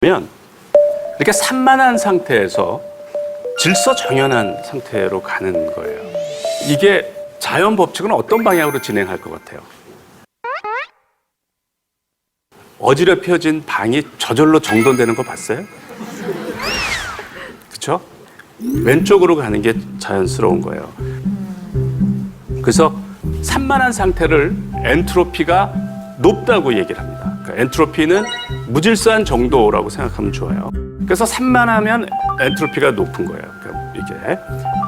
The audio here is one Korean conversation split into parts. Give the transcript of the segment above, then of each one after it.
이렇게 산만한 상태에서 질서정연한 상태로 가는 거예요. 이게 자연 법칙은 어떤 방향으로 진행할 것 같아요? 어지럽혀진 방이 저절로 정돈되는 거 봤어요? 그렇죠? 왼쪽으로 가는 게 자연스러운 거예요. 그래서 산만한 상태를 엔트로피가 높다고 얘기를 합니다. 그러니까 엔트로피는 무질서한 정도라고 생각하면 좋아요. 그래서 산만하면 엔트로피가 높은 거예요. 그러니까 이게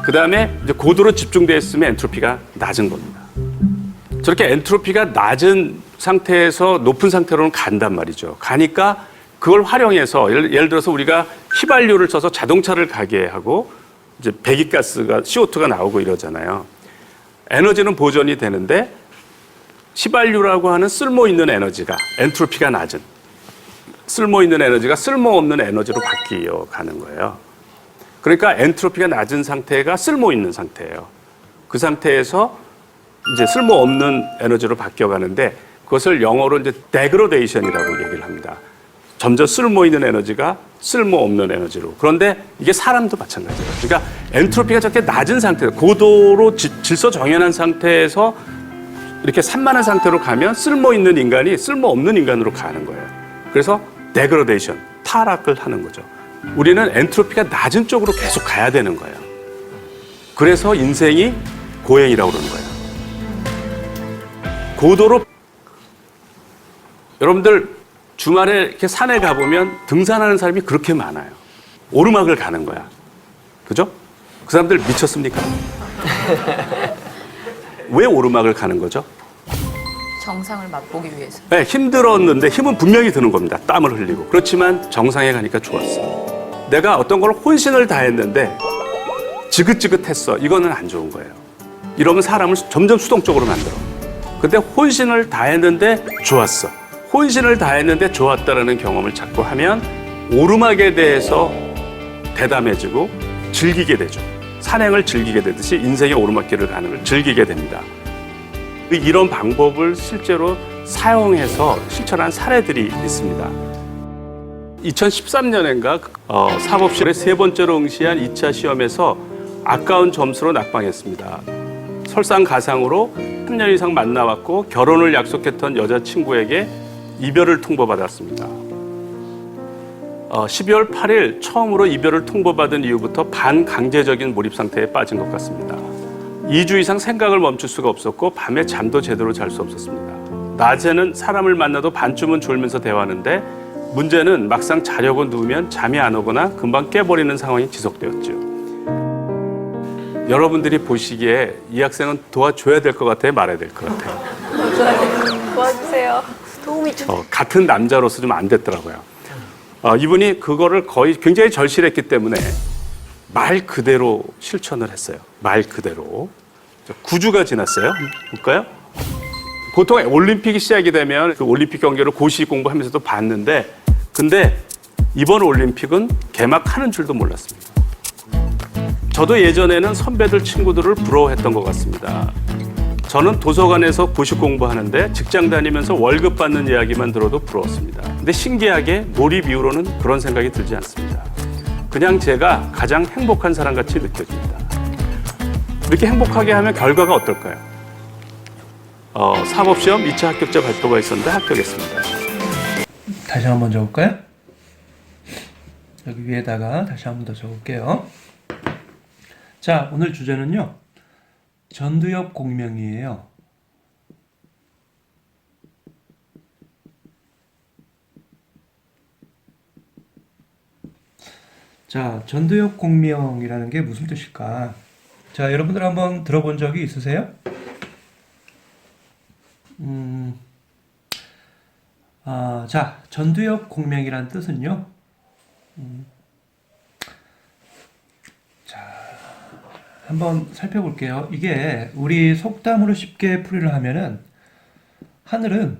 그다음에 이제 고도로 집중되어 있으면 엔트로피가 낮은 겁니다. 저렇게 엔트로피가 낮은 상태에서 높은 상태로는 간단 말이죠. 가니까 그걸 활용해서 예를 들어서 우리가 휘발유를 써서 자동차를 가게 하고 이제 배기가스가 CO2가 나오고 이러잖아요. 에너지는 보존이 되는데 휘발유라고 하는 쓸모 있는 에너지가 엔트로피가 낮은 쓸모 있는 에너지가 쓸모없는 에너지로 바뀌어 가는 거예요. 그러니까 엔트로피가 낮은 상태가 쓸모 있는 상태예요. 그 상태에서 이제 쓸모없는 에너지로 바뀌어 가는데 그것을 영어로 이제 데그로데이션이라고 얘기를 합니다. 점점 쓸모 있는 에너지가 쓸모없는 에너지로. 그런데 이게 사람도 마찬가지예요. 그러니까 엔트로피가 저렇게 낮은 상태, 고도로 질서 정연한 상태에서 이렇게 산만한 상태로 가면 쓸모 있는 인간이 쓸모없는 인간으로 가는 거예요. 그래서 데그로데이션, 타락을 하는 거죠. 우리는 엔트로피가 낮은 쪽으로 계속 가야 되는 거예요. 그래서 인생이 고행이라고 그러는 거예요. 고도로 여러분들 주말에 이렇게 산에 가보면 등산하는 사람이 그렇게 많아요. 오르막을 가는 거야. 그죠? 그 사람들 미쳤습니까? 왜 오르막을 가는 거죠? 정상을 맛보기 위해서. 네, 힘들었는데 힘은 분명히 드는 겁니다. 땀을 흘리고. 그렇지만 정상에 가니까 좋았어. 내가 어떤 걸 혼신을 다했는데 지긋지긋했어. 이거는 안 좋은 거예요. 이러면 사람을 점점 수동적으로 만들어. 근데 혼신을 다했는데 좋았어. 혼신을 다했는데 좋았다라는 경험을 자꾸 하면 오르막에 대해서 대담해지고 즐기게 되죠. 산행을 즐기게 되듯이 인생의 오르막길을 가는 걸 즐기게 됩니다. 이런 방법을 실제로 사용해서 실천한 사례들이 있습니다. 2013년인가 사법시험에 3번째로 응시한 2차 시험에서 아까운 점수로 낙방했습니다. 설상가상으로 3년 이상 만나왔고 결혼을 약속했던 여자친구에게 이별을 통보받았습니다. 12월 8일 처음으로 이별을 통보받은 이후부터 반강제적인 몰입 상태에 빠진 것 같습니다. 2주 이상 생각을 멈출 수가 없었고 밤에 잠도 제대로 잘 수 없었습니다. 낮에는 사람을 만나도 반쯤은 졸면서 대화하는데 문제는 막상 자려고 누우면 잠이 안 오거나 금방 깨버리는 상황이 지속되었죠. 여러분들이 보시기에 이 학생은 도와줘야 될 것 같아요? 말아야 될 것 같아요? 도와주세요. 도움이 좀. 같은 남자로서 좀 안 됐더라고요. 이분이 그거를 거의 굉장히 절실했기 때문에 말 그대로 실천을 했어요. 말 그대로. 9주가 지났어요. 볼까요? 보통 올림픽이 시작이 되면 그 올림픽 경기를 고시 공부하면서도 봤는데 근데 이번 올림픽은 개막하는 줄도 몰랐습니다. 저도 예전에는 선배들 친구들을 부러워했던 것 같습니다. 저는 도서관에서 고시 공부하는데 직장 다니면서 월급 받는 이야기만 들어도 부러웠습니다. 근데 신기하게 몰입 이후로는 그런 생각이 들지 않습니다. 그냥 제가 가장 행복한 사람 같이 느껴집니다. 이렇게 행복하게 하면 결과가 어떨까요? 사법시험 2차 합격자 발표가 있었는데 합격했습니다. 다시 한번 적을까요? 여기 위에다가 다시 한번 더 적을게요. 자, 오늘 주제는요. 전두엽 공명이에요. 자, 전두엽 공명이라는 게 무슨 뜻일까? 자, 여러분들 한번 들어본 적이 있으세요? 자, 전두엽 공명이란 뜻은요. 한번 살펴볼게요. 이게 우리 속담으로 쉽게 풀이를 하면은 하늘은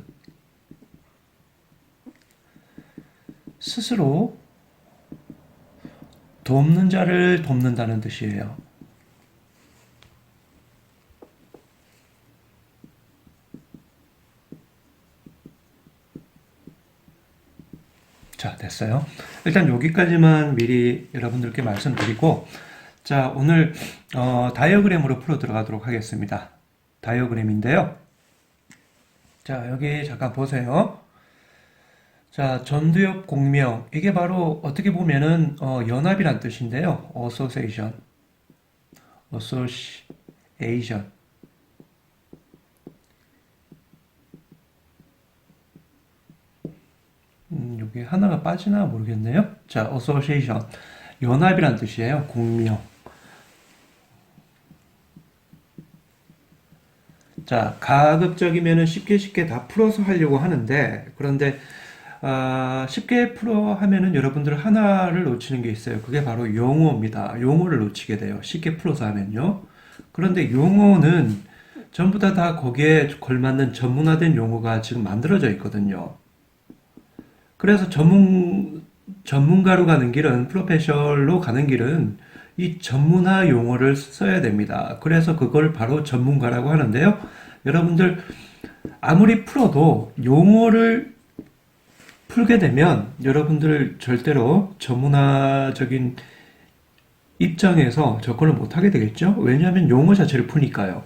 스스로 돕는 자를 돕는다는 뜻이에요. 자, 됐어요. 됐어요. 일단 여기까지만 미리 여러분들께 말씀드리고, 자, 오늘 다이어그램으로 풀어 들어가도록 하겠습니다. 다이어그램인데요. 자, 여기 잠깐 보세요. 자, 전두엽 공명. 이게 바로 어떻게 보면은 연합이란 뜻인데요. association. 여기 하나가 빠지나 모르겠네요. 자, association. 연합이란 뜻이에요. 공명. 자, 가급적이면은 쉽게 다 풀어서 하려고 하는데, 그런데 쉽게 풀어 하면은 여러분들 하나를 놓치는 게 있어요. 그게 바로 용어입니다. 용어를 놓치게 돼요. 쉽게 풀어서 하면요. 그런데 용어는 전부 다 거기에 걸맞는 전문화된 용어가 지금 만들어져 있거든요. 그래서 전문가로 가는 길은, 프로페셔널로 가는 길은 이 전문화 용어를 써야 됩니다. 그래서 그걸 바로 전문가라고 하는데요. 여러분들 아무리 풀어도 용어를 풀게 되면 여러분들 절대로 전문화적인 입장에서 접근을 못하게 되겠죠. 왜냐하면 용어 자체를 푸니까요.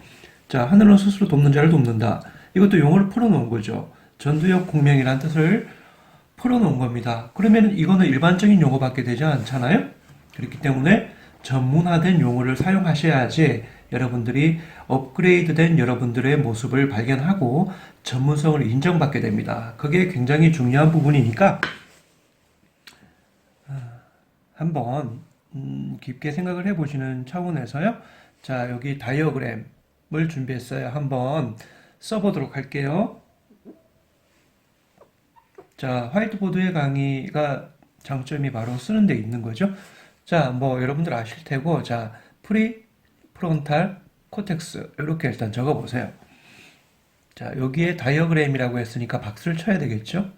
자, 하늘은 스스로 돕는 자를 돕는다. 이것도 용어를 풀어놓은 거죠. 전두엽 공명이라는 뜻을 풀어놓은 겁니다. 그러면 이거는 일반적인 용어밖에 되지 않잖아요. 그렇기 때문에 전문화된 용어를 사용하셔야지 여러분들이 업그레이드된 여러분들의 모습을 발견하고 전문성을 인정받게 됩니다. 그게 굉장히 중요한 부분이니까 한번 깊게 생각을 해보시는 차원에서요. 자, 여기 다이어그램을 준비했어요. 한번 써보도록 할게요. 자, 화이트보드의 강의가 장점이 바로 쓰는 데 있는 거죠. 자, 뭐 여러분들 아실 테고, 자, 프론탈 코텍스 이렇게 일단 적어 보세요. 자, 여기에 다이어그램이라고 했으니까 박수를 쳐야 되겠죠?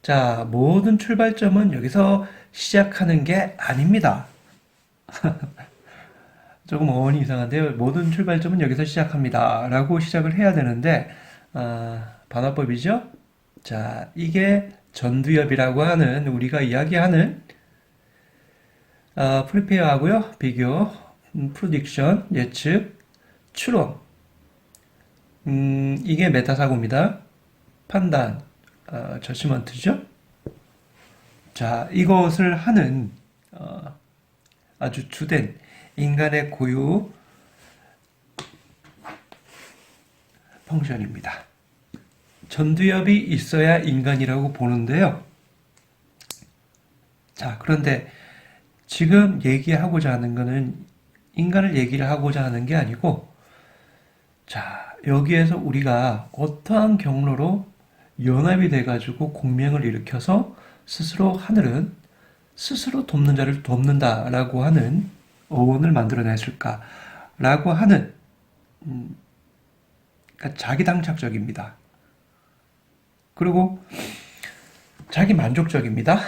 자, 모든 출발점은 여기서 시작하는 게 아닙니다. 조금 어원이 이상한데요. 모든 출발점은 여기서 시작합니다. 라고 시작을 해야 되는데, 반화법이죠? 자, 이게 전두엽이라고 하는, 우리가 이야기하는, 프리페어하고요, 비교, 프로딕션, 예측, 추론. 이게 메타사고입니다. 판단, 저지먼트죠? 자, 이것을 하는, 아주 주된 인간의 고유 펑션입니다. 전두엽이 있어야 인간이라고 보는데요. 자, 그런데 지금 얘기하고자 하는 거는 인간을 얘기를 하고자 하는 게 아니고, 자, 여기에서 우리가 어떠한 경로로 연합이 돼가지고 공명을 일으켜서 스스로 하늘은 스스로 돕는 자를 돕는다라고 하는 어원을 만들어냈을까라고 하는, 그러니까 자기당착적입니다. 그리고 자기 만족적입니다.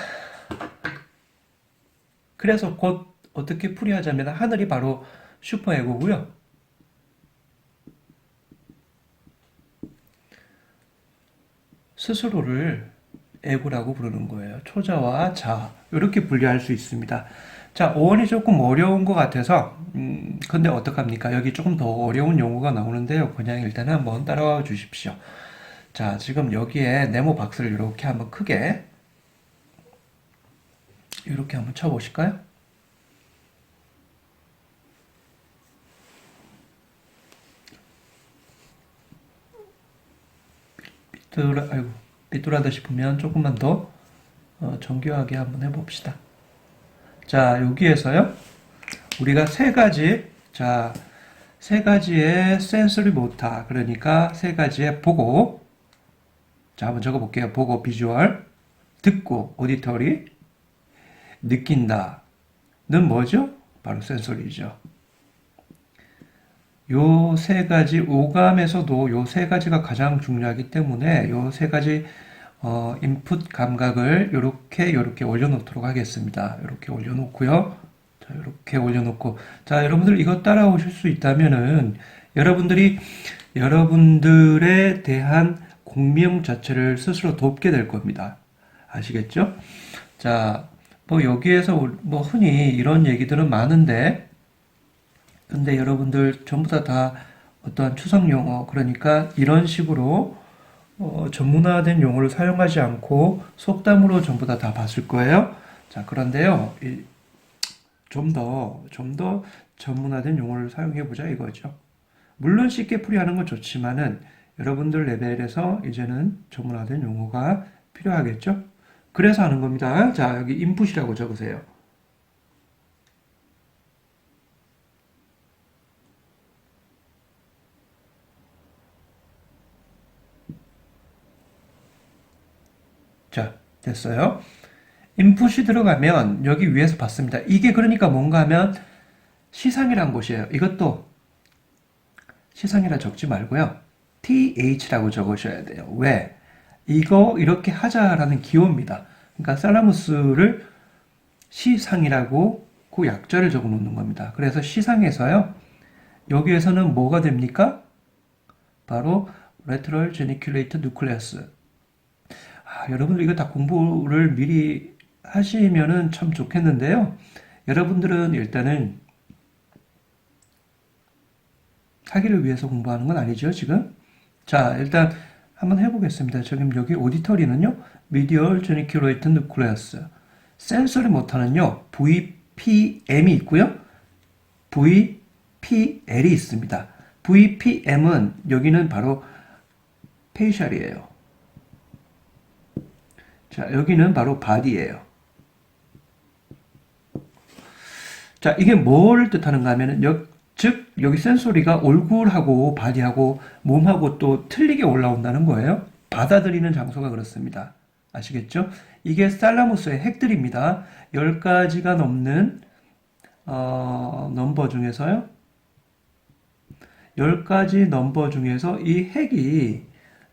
그래서 곧 어떻게 풀이하자면 하늘이 바로 슈퍼에고고요. 스스로를 에고라고 부르는 거예요. 초자와 자 이렇게 분리할 수 있습니다. 자, 어원이 조금 어려운 것 같아서 근데 어떡합니까? 여기 조금 더 어려운 용어가 나오는데요. 그냥 일단 한번 따라와 주십시오. 자, 지금 여기에 네모 박스를 이렇게 한번 크게 이렇게 한번 쳐보실까요? 삐뚤하다 싶으면 조금만 더 정교하게 한번 해봅시다. 자, 여기에서요, 우리가 세 가지의 센서리 모터, 그러니까 세 가지의 보고, 자, 한번 적어볼게요. 보고, 비주얼, 듣고, 오디터리, 느낀다는 뭐죠? 바로 센서리죠. 요 세 가지, 오감에서도 요 세 가지가 가장 중요하기 때문에 요 세 가지 인풋 감각을 요렇게 올려놓도록 하겠습니다. 요렇게 올려놓고요. 자, 요렇게 올려놓고. 자, 여러분들 이거 따라오실 수 있다면은 여러분들이 여러분들에 대한 공명 자체를 스스로 돕게 될 겁니다. 아시겠죠? 자, 뭐 여기에서 뭐 흔히 이런 얘기들은 많은데, 근데 여러분들 전부 다 어떠한 추상 용어, 그러니까 이런 식으로 전문화된 용어를 사용하지 않고 속담으로 전부 다 봤을 거예요. 자, 그런데요, 좀 더 전문화된 용어를 사용해 보자 이거죠. 물론 쉽게 풀이하는 건 좋지만은 여러분들 레벨에서 이제는 전문화된 용어가 필요하겠죠? 그래서 하는 겁니다. 자, 여기 인풋이라고 적으세요. 자, 됐어요. 인풋이 들어가면 여기 위에서 봤습니다. 이게 그러니까 뭔가 하면 시상이란 곳이에요. 이것도 시상이라 적지 말고요. th라고 적으셔야 돼요. 왜? 이거 이렇게 하자라는 기호입니다. 그러니까 살라무스를 시상이라고 그 약자를 적어 놓는 겁니다. 그래서 시상에서요. 여기에서는 뭐가 됩니까? 바로 lateral geniculate nucleus. 여러분들 이거 다 공부를 미리 하시면은 참 좋겠는데요. 여러분들은 일단은 사기를 위해서 공부하는 건 아니죠, 지금? 자, 일단 한번 해보겠습니다. 지금 여기 오디터리는요, medial geniculate nucleus. 센서리 모터는요, VPM이 있고요, VPL이 있습니다. VPM은 여기는 바로 페이셜이에요. 자, 여기는 바로 바디예요. 자, 이게 뭘 뜻하는가 하면은, 즉, 여기 센소리가 얼굴하고 바디하고 몸하고 또 틀리게 올라온다는 거예요. 받아들이는 장소가 그렇습니다. 아시겠죠? 이게 살라무스의 핵들입니다. 10가지가 넘는, 넘버 중에서요. 10가지 넘버 중에서 이 핵이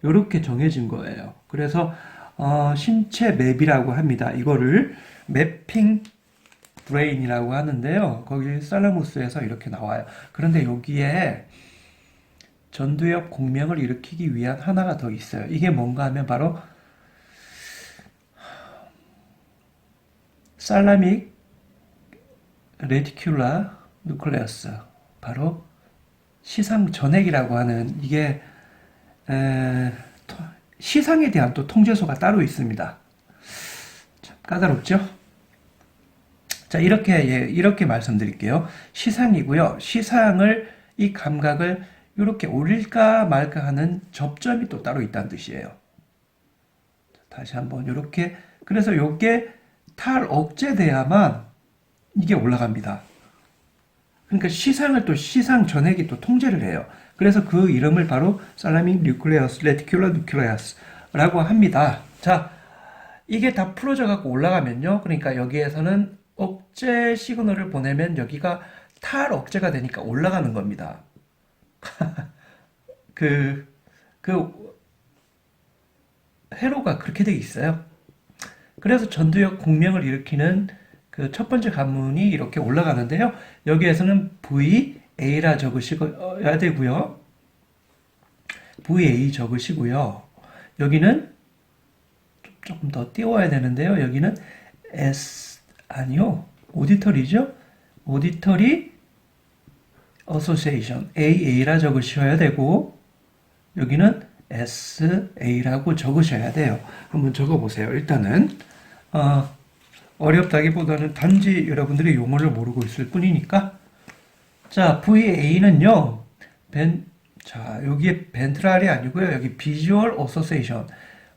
이렇게 정해진 거예요. 그래서, 신체 맵이라고 합니다. 이거를 맵핑 브레인이라고 하는데요. 거기 살라무스에서 이렇게 나와요. 그런데 여기에 전두엽 공명을 일으키기 위한 하나가 더 있어요. 이게 뭔가 하면 바로 살라믹 레티큘라 누클레어스, 바로 시상 전액이라고 하는, 이게 시상에 대한 또 통제소가 따로 있습니다. 참 까다롭죠? 자, 이렇게 말씀드릴게요. 시상이고요. 시상을, 이 감각을 이렇게 올릴까 말까 하는 접점이 또 따로 있다는 뜻이에요. 다시 한번 이렇게, 그래서 요게 탈억제돼야만 이게 올라갑니다. 그러니까 시상을 또 시상 전액이 또 통제를 해요. 그래서 그 이름을 바로 살라믹 뉴클레어스, 레티큘러 뉴클레어스라고 합니다. 자, 이게 다 풀어져 갖고 올라가면요. 그러니까 여기에서는 억제 시그널을 보내면 여기가 탈억제가 되니까 올라가는 겁니다. 회로가 그렇게 돼 있어요. 그래서 전두엽 공명을 일으키는 그 첫 번째 관문이 이렇게 올라가는데요. 여기에서는 VA라 적으셔야 되고요. VA 적으시고요. 여기는 조금 더 띄워야 되는데요. 여기는 아니요. 오디터리죠? 오디터리 어소시에이션, AA라 적으셔야 되고, 여기는 SA라고 적으셔야 돼요. 한번 적어보세요. 일단은, 어렵다기보다는 단지 여러분들이 용어를 모르고 있을 뿐이니까. 자, VA는요, 여기에 벤트랄이 아니고요. 여기 비주얼 어소시에이션,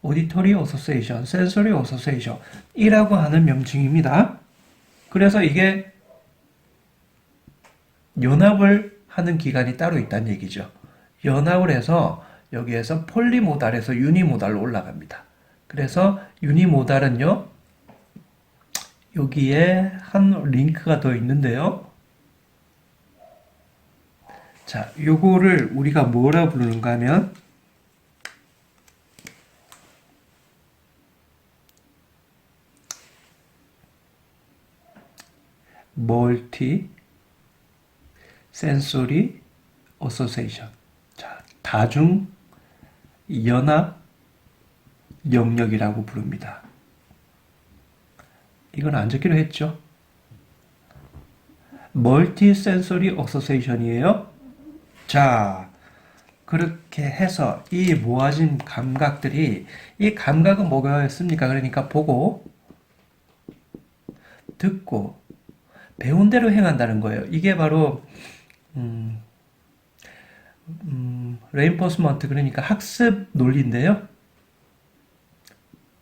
오디터리 어소시에이션, 센서리 어소시에이션 이라고 하는 명칭입니다. 그래서 이게 연합을 하는 기관이 따로 있다는 얘기죠. 연합을 해서 여기에서 폴리모달에서 유니모달로 올라갑니다. 그래서 유니모달은요, 여기에 한 링크가 더 있는데요. 자, 요거를 우리가 뭐라 부르는가 하면 멀티 센소리 어소시에이션. 자, 다중 연합 영역이라고 부릅니다. 이건 안 적기로 했죠. 멀티 센서리 어소시에이션이에요. 자, 그렇게 해서 이 모아진 감각들이, 이 감각은 뭐였습니까? 그러니까 보고, 듣고, 배운 대로 행한다는 거예요. 이게 바로 레인포스먼트, 그러니까 학습 논리인데요.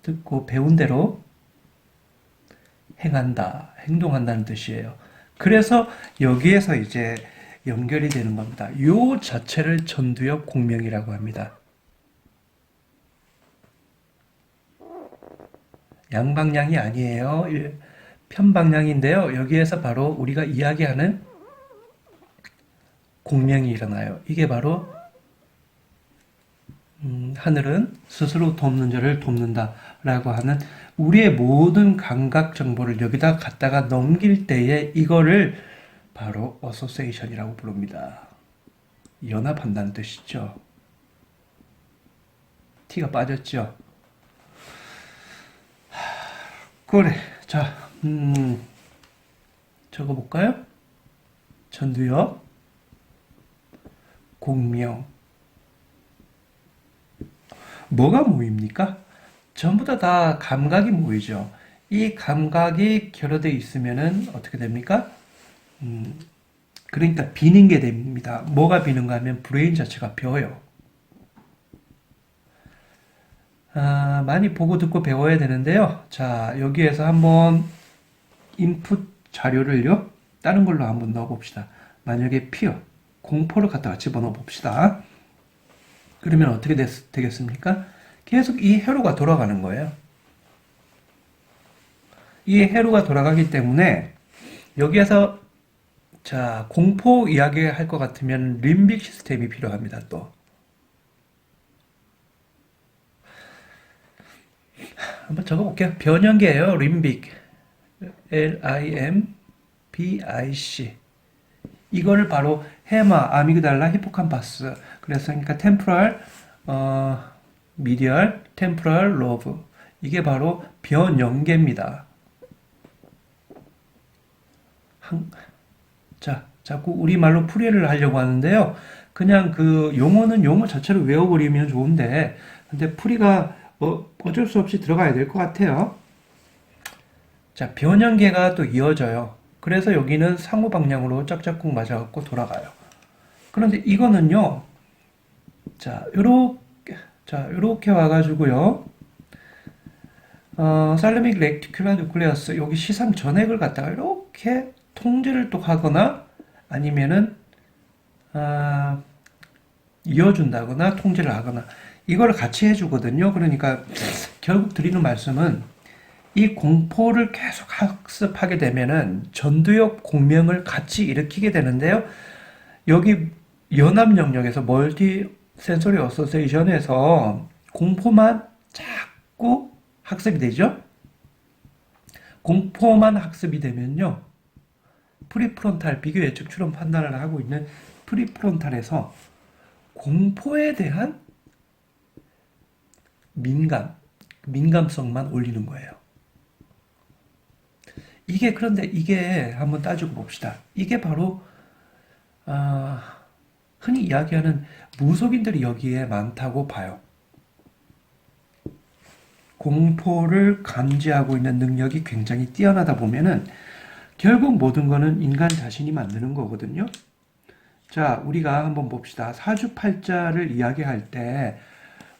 듣고 배운 대로 행한다, 행동한다는 뜻이에요. 그래서 여기에서 이제 연결이 되는 겁니다. 요 자체를 전두엽 공명이라고 합니다. 양방향이 아니에요. 편방향인데요. 여기에서 바로 우리가 이야기하는 공명이 일어나요. 이게 바로 하늘은 스스로 돕는 자를 돕는다라고 하는 우리의 모든 감각 정보를 여기다 갖다가 넘길 때에 이거를 바로 어소시에이션이라고 부릅니다. 연합한다는 뜻이죠. T가 빠졌죠. 그래. 자, 적어볼까요? 전두엽, 공명. 뭐가 모입니까? 전부 다 감각이 모이죠. 이 감각이 결여되어 있으면은 어떻게 됩니까? 그러니까 비는 게 됩니다. 뭐가 비는가 하면 브레인 자체가 비어요. 많이 보고 듣고 배워야 되는데요. 자, 여기에서 한번 인풋 자료를요, 다른 걸로 한번 넣어 봅시다. 만약에 피어, 공포를 갖다가 집어넣어 봅시다. 그러면 어떻게 되겠습니까? 계속 이 회로가 돌아가는 거예요. 이 회로가 돌아가기 때문에 여기에서 자, 공포 이야기 할 것 같으면 림빅 시스템이 필요합니다. 또 한번 적어볼게요. 변형계예요. 림빅, L-I-M-B-I-C. 이거를 바로 헤마, 아미그달라, 히포캄파스. 그래서 그러니까 템포럴, 미디얼, 템포럴 로브. 이게 바로 변형계입니다. 자, 자꾸 우리말로 풀이를 하려고 하는데요. 그냥 그 용어는 용어 자체로 외워버리면 좋은데, 근데 풀이가 어쩔 수 없이 들어가야 될 것 같아요. 자, 변형계가 또 이어져요. 그래서 여기는 상호 방향으로 짝짝꿍 맞아갖고 돌아가요. 그런데 이거는요, 자, 요렇게 와가지고요, 살레믹 레티큘라 누클레어스, 여기 시상 전액을 갖다가 이렇게 통제를 또 하거나, 아니면은, 이어준다거나, 통제를 하거나, 이걸 같이 해주거든요. 그러니까, 결국 드리는 말씀은, 이 공포를 계속 학습하게 되면은 전두엽 공명을 같이 일으키게 되는데요. 여기 연합 영역에서 멀티 센서리 어소시에이션에서 공포만 자꾸 학습이 되죠. 공포만 학습이 되면요. 프리프론탈, 비교 예측 추론 판단을 하고 있는 프리프론탈에서 공포에 대한 민감성만 올리는 거예요. 그런데 이게 한번 따지고 봅시다. 이게 바로, 흔히 이야기하는 무속인들이 여기에 많다고 봐요. 공포를 감지하고 있는 능력이 굉장히 뛰어나다 보면은 결국 모든 거는 인간 자신이 만드는 거거든요. 자, 우리가 한번 봅시다. 사주팔자를 이야기할 때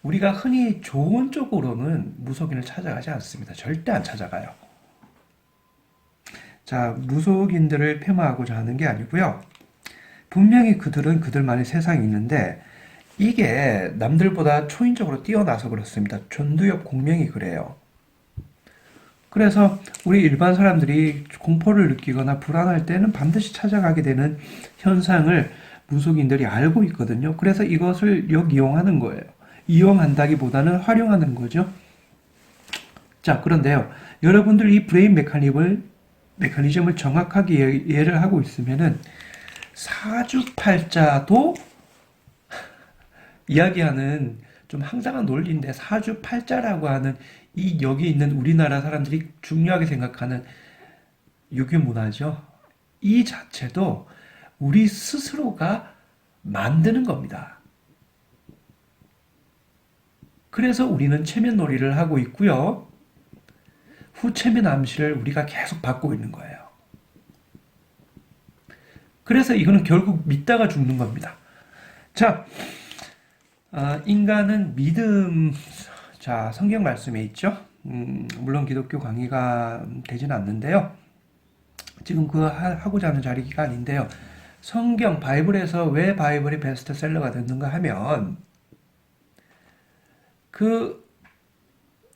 우리가 흔히 좋은 쪽으로는 무속인을 찾아가지 않습니다. 절대 안 찾아가요. 자, 무속인들을 폄하하고자 하는 게 아니고요. 분명히 그들은 그들만의 세상이 있는데 이게 남들보다 초인적으로 뛰어나서 그렇습니다. 전두엽 공명이 그래요. 그래서 우리 일반 사람들이 공포를 느끼거나 불안할 때는 반드시 찾아가게 되는 현상을 무속인들이 알고 있거든요. 그래서 이것을 역이용하는 거예요. 이용한다기보다는 활용하는 거죠. 자, 그런데요. 여러분들 이 브레인 메커니즘을 정확하게 이해를 하고 있으면은 사주팔자도 이야기하는 좀 항상한 논리인데 사주팔자라고 하는 이 여기 있는 우리나라 사람들이 중요하게 생각하는 유교 문화죠. 이 자체도 우리 스스로가 만드는 겁니다. 그래서 우리는 체면놀이를 하고 있고요. 후체면 암시를 우리가 계속 받고 있는 거예요. 그래서 이거는 결국 믿다가 죽는 겁니다. 자, 인간은 믿음, 자, 성경 말씀에 있죠. 물론 기독교 강의가 되지는 않는데요. 지금 하고자 하는 자리가 아닌데요. 성경, 바이블에서 왜 바이블이 베스트셀러가 됐는가 하면 그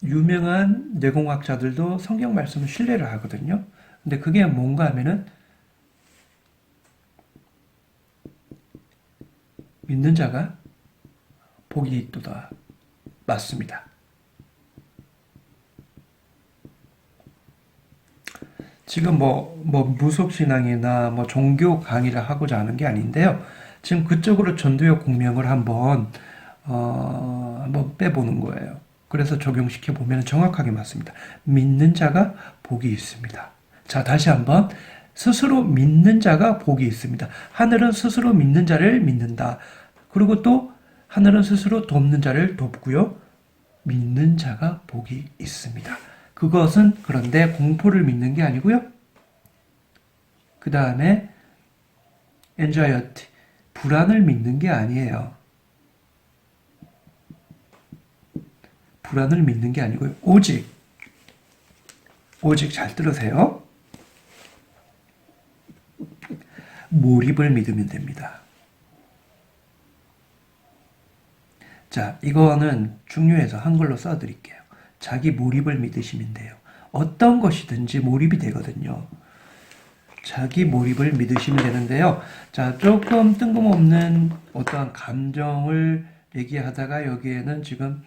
유명한 뇌공학자들도 성경 말씀을 신뢰를 하거든요. 근데 그게 뭔가 하면은 믿는 자가 복이 있도다. 맞습니다. 지금 무속신앙이나 종교 강의를 하고자 하는 게 아닌데요. 지금 그쪽으로 전도역 공명을 한번 빼보는 거예요. 그래서 적용시켜 보면 정확하게 맞습니다. 믿는 자가 복이 있습니다. 자, 다시 한번. 스스로 믿는 자가 복이 있습니다. 하늘은 스스로 믿는 자를 믿는다. 그리고 또 하늘은 스스로 돕는 자를 돕고요. 믿는 자가 복이 있습니다. 그것은 그런데 공포를 믿는 게 아니고요. 그 다음에 anxiety, 불안을 믿는 게 아니에요. 불안을 믿는 게 아니고요. 오직 잘 들으세요. 몰입을 믿으면 됩니다. 자, 이거는 중요해서 한글로 써드릴게요. 자기 몰입을 믿으시면 돼요. 어떤 것이든지 몰입이 되거든요. 자기 몰입을 믿으시면 되는데요. 자, 조금 뜬금없는 어떠한 감정을 얘기하다가 여기에는 지금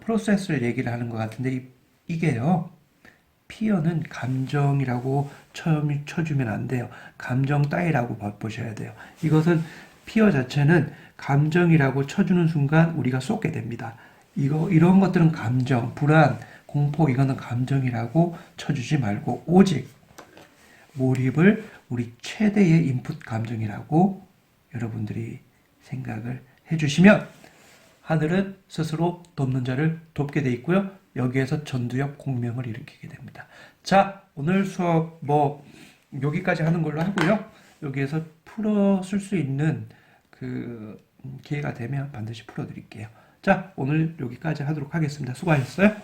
프로세스를 얘기를 하는 것 같은데 이게요. 피어는 감정이라고 쳐주면 안 돼요. 감정 따위라고 보셔야 돼요. 이것은 피어 자체는 감정이라고 쳐주는 순간 우리가 쏟게 됩니다. 이런 것들은 감정, 불안, 공포 이거는 감정이라고 쳐주지 말고 오직 몰입을 우리 최대의 인풋 감정이라고 여러분들이 생각을 해주시면 하늘은 스스로 돕는 자를 돕게 돼 있고요. 여기에서 전두엽 공명을 일으키게 됩니다. 자, 오늘 수업 여기까지 하는 걸로 하고요. 여기에서 풀어 쓸 수 있는 그 기회가 되면 반드시 풀어 드릴게요. 자, 오늘 여기까지 하도록 하겠습니다. 수고하셨어요.